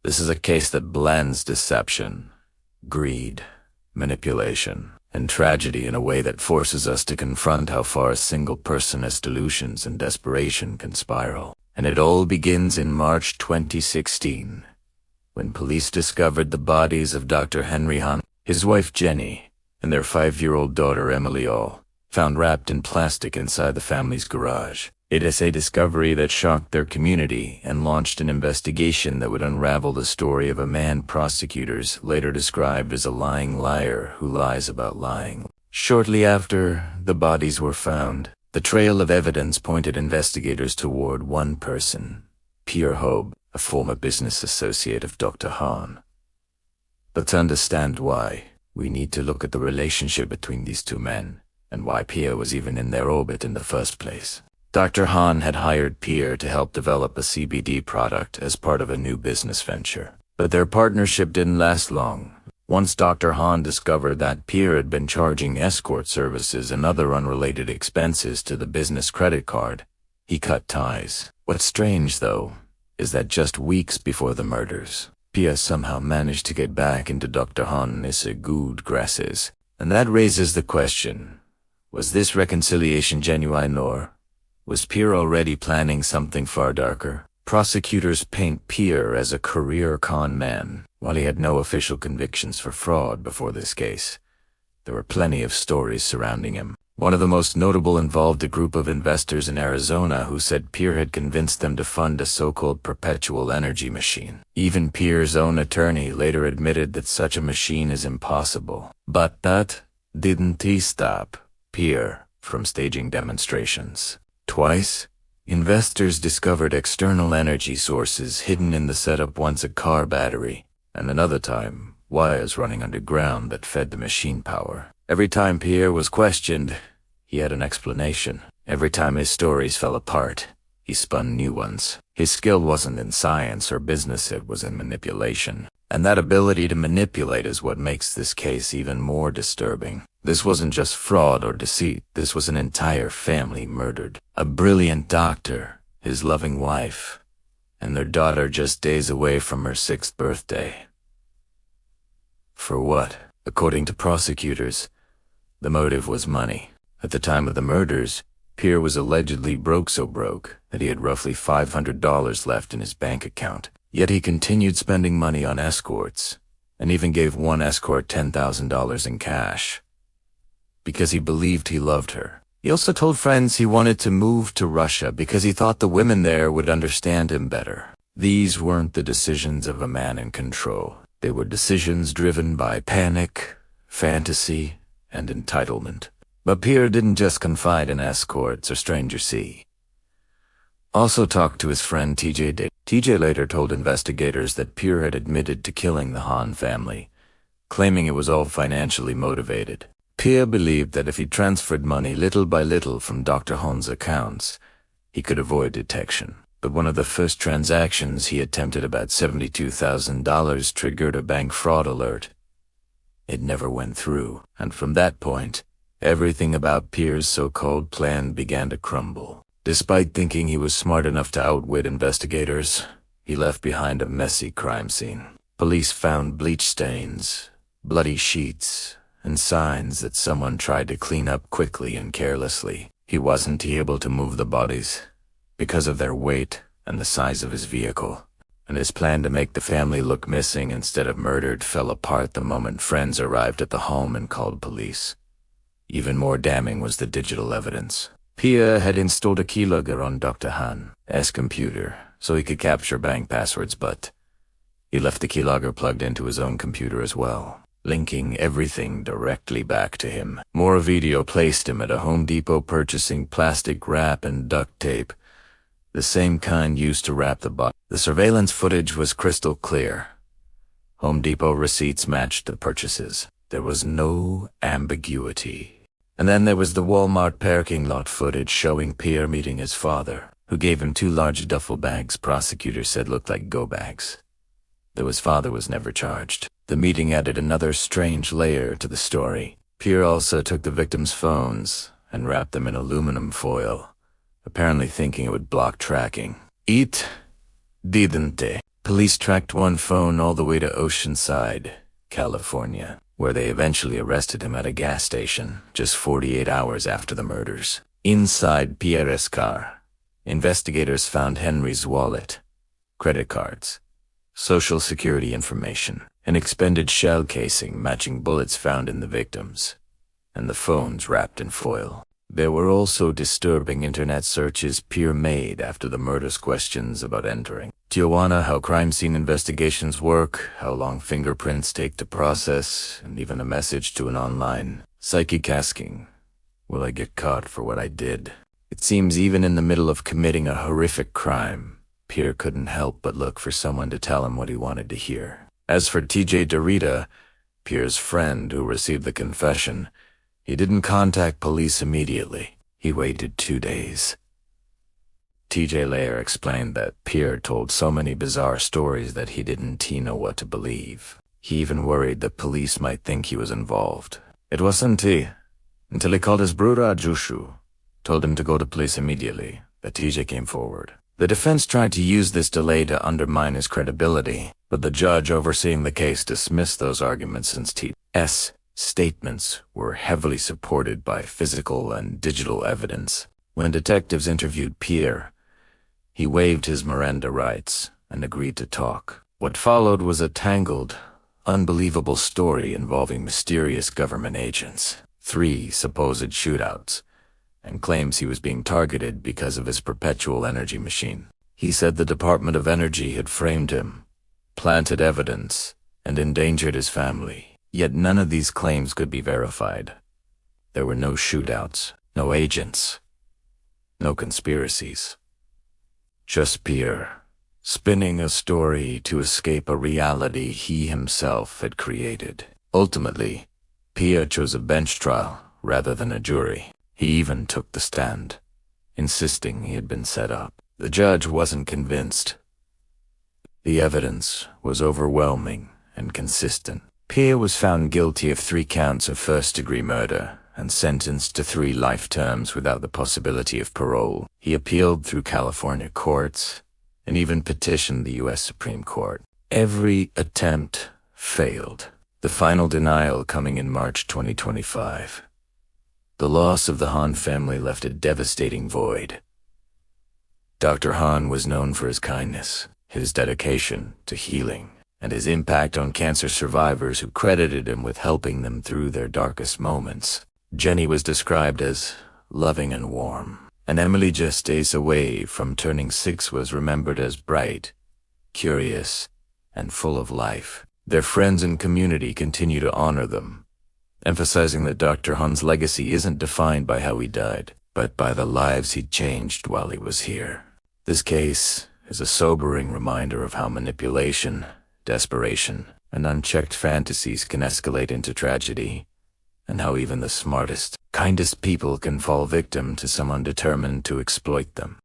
This is a case that blends deception, greed, manipulation, and tragedy in a way that forces us to confront how far a single person's delusions and desperation can spiral. And it all begins in March 2016, when police discovered the bodies of Dr. Henry Han, his wife Jenny, and their 5-year-old daughter Emily, all found wrapped in plastic inside the family's garage. It is a discovery that shocked their community and launched an investigation that would unravel the story of a man prosecutors later described as a lying liar who lies about lying. Shortly after the bodies were found, the trail of evidence pointed investigators toward one person, Pierre Haob, a former business associate of Dr. Han. But to understand why, we need to look at the relationship between these two men, and why Pierre was even in their orbit in the first place. Dr. Han had hired Pierre to help develop a CBD product as part of a new business venture. But their partnership didn't last long. Once Dr. Han discovered that Pierre had been charging escort services and other unrelated expenses to the business credit card, he cut ties. What's strange, though, is that just weeks before the murders, Pierre somehow managed to get back into Dr. Han's good graces. And that raises the question, was this reconciliation genuine, or was Pierre already planning something far darker? Prosecutors paint Pierre as a career con man. While he had no official convictions for fraud before this case, there were plenty of stories surrounding him. One of the most notable involved a group of investors in Arizona who said Pierre had convinced them to fund a so-called perpetual energy machine. Even Pierre's own attorney later admitted that such a machine is impossible. But that didn't stop Pierre from staging demonstrations. Twice, investors discovered external energy sources hidden in the setup, once a car battery, and another time, wires running underground that fed the machine power. Every time Pierre was questioned, he had an explanation. Every time his stories fell apart, he spun new ones. His skill wasn't in science or business, it was in manipulation. And that ability to manipulate is what makes this case even more disturbing. This wasn't just fraud or deceit, this was an entire family murdered. A brilliant doctor, his loving wife, and their daughter just days away from her 6th birthday. For what? According to prosecutors, the motive was money. At the time of the murders, Pierre was allegedly so broke that he had roughly $500 left in his bank account. Yet he continued spending money on escorts, and even gave one escort $10,000 in cash, because he believed he loved her. He also told friends he wanted to move to Russia because he thought the women there would understand him better. These weren't the decisions of a man in control. They were decisions driven by panic, fantasy, and entitlement. But Pierre didn't just confide in escorts or strangers. He also talked to his friend TJ. TJ later told investigators that Pierre had admitted to killing the Han family, claiming it was all financially motivated. Pierre believed that if he transferred money little by little from Dr. Han's accounts, he could avoid detection. But one of the first transactions he attempted, about $72,000, triggered a bank fraud alert. It never went through, and from that point, everything about Pierre's so-called plan began to crumble. Despite thinking he was smart enough to outwit investigators, he left behind a messy crime scene. Police found bleach stains, bloody sheets, and signs that someone tried to clean up quickly and carelessly. He wasn't able to move the bodies because of their weight and the size of his vehicle, and his plan to make the family look missing instead of murdered fell apart the moment friends arrived at the home and called police. Even more damning was the digital evidence. Pierre had installed a keylogger on Dr. Han's computer so he could capture bank passwords, but he left the keylogger plugged into his own computer as well, linking everything directly back to him. More video placed him at a Home Depot purchasing plastic wrap and duct tape, the same kind used to wrap the body. The surveillance footage was crystal clear. Home Depot receipts matched the purchases. There was no ambiguity. And then there was the Walmart parking lot footage showing Pierre meeting his father, who gave him 2 large duffel bags prosecutors said looked like go bags. Though his father was never charged. The meeting added another strange layer to the story. Pierre also took the victims' phones and wrapped them in aluminum foil, apparently thinking it would block tracking. It didn't. Police tracked one phone all the way to Oceanside, California, where they eventually arrested him at a gas station just 48 hours after the murders. Inside Pierre's car, investigators found Henry's wallet, credit cards, social security information, an expended shell casing matching bullets found in the victims, and the phones wrapped in foil. There were also disturbing internet searches Pierre made after the murders, questions about entering Tijuana, how crime scene investigations work, how long fingerprints take to process, and even a message to an online psychic asking, "Will I get caught for what I did?" It seems even in the middle of committing a horrific crime, Pierre couldn't help but look for someone to tell him what he wanted to hear. As for TJ Dorita, Pierre's friend who received the confession, he didn't contact police immediately. He waited 2 days. TJ later explained that Pierre told so many bizarre stories that he didn't know what to believe. He even worried that police might think he was involved. It wasn't until he called his brother Jushu, told him to go to police immediately, that TJ came forward. The defense tried to use this delay to undermine his credibility, but the judge overseeing the case dismissed those arguments since T.'s statements were heavily supported by physical and digital evidence. When detectives interviewed Pierre, he waived his Miranda rights and agreed to talk. What followed was a tangled, unbelievable story involving mysterious government agents, 3 supposed shootouts, and claims he was being targeted because of his perpetual energy machine. He said the Department of Energy had framed him, planted evidence, and endangered his family. Yet none of these claims could be verified. There were no shootouts, no agents, no conspiracies. Just Pierre, spinning a story to escape a reality he himself had created. Ultimately, Pierre chose a bench trial rather than a jury. He even took the stand, insisting he had been set up. The judge wasn't convinced. The evidence was overwhelming and consistent. Pierre was found guilty of 3 counts of first-degree murder and sentenced to 3 life terms without the possibility of parole. He appealed through California courts and even petitioned the U.S. Supreme Court. Every attempt failed, the final denial coming in March 2025. The loss of the Han family left a devastating void. Dr. Han was known for his kindness, his dedication to healing, and his impact on cancer survivors who credited him with helping them through their darkest moments. Jenny was described as loving and warm, and Emily, just days away from turning 6, was remembered as bright, curious, and full of life. Their friends and community continue to honor them, emphasizing that Dr. Han's legacy isn't defined by how he died, but by the lives he changed while he was here. This case is a sobering reminder of how manipulation, desperation, and unchecked fantasies can escalate into tragedy, and how even the smartest, kindest people can fall victim to someone determined to exploit them.